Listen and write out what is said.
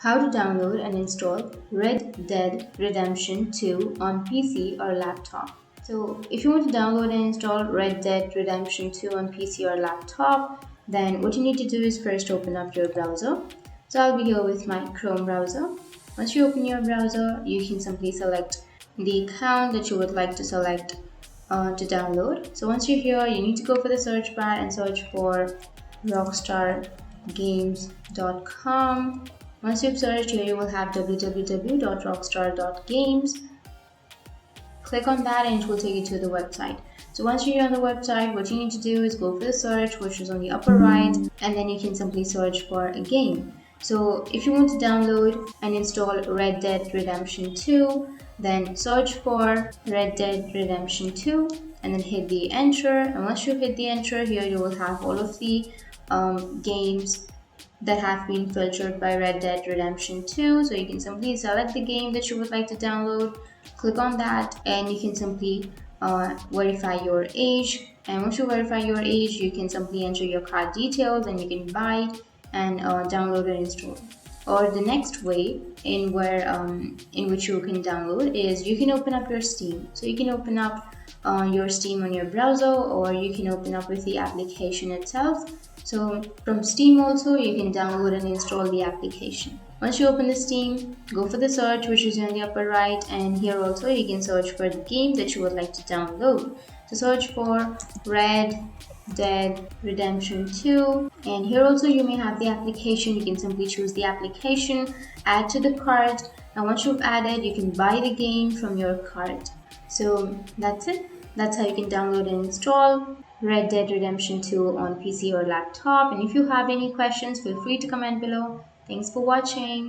How to download and install Red Dead Redemption 2 on PC or laptop. So, if you want to download and install Red Dead Redemption 2 on PC or laptop, then what you need to do is first open up your browser. So, I'll be here with my Chrome browser. Once you open your browser, you can simply select the account that you would like to select to download. So, once you're here, you need to go for the search bar and search for rockstargames.com. Once you've searched here, you will have www.rockstar.games. Click on that and it will take you to the website. So once you're on the website, what you need to do is go for the search, which is on the upper right, and then you can simply search for a game. So if you want to download and install Red Dead Redemption 2, then search for Red Dead Redemption 2 and then hit the enter. And once you hit the enter, here you will have all of the games that have been filtered by Red Dead Redemption 2. So you can simply select the game that you would like to download, click on that, and you can simply verify your age. And once you verify your age, you can simply enter your card details and you can buy and download and install. Or the next way in which you can download is you can open up your Steam. So you can open up your Steam on your browser, or you can open up with the application itself. So from Steam also you can download and install the application. Once you open the Steam, go for the search, which is on the upper right, and here also you can search for the game that you would like to download. So search for Red Dead Redemption 2, and here also you may have the application. You can simply choose the application, add to the cart, and once you've added, you can buy the game from your cart. So that's it. That's how you can download and install Red Dead Redemption 2 on PC or laptop. And if you have any questions, feel free to comment below. Thanks for watching.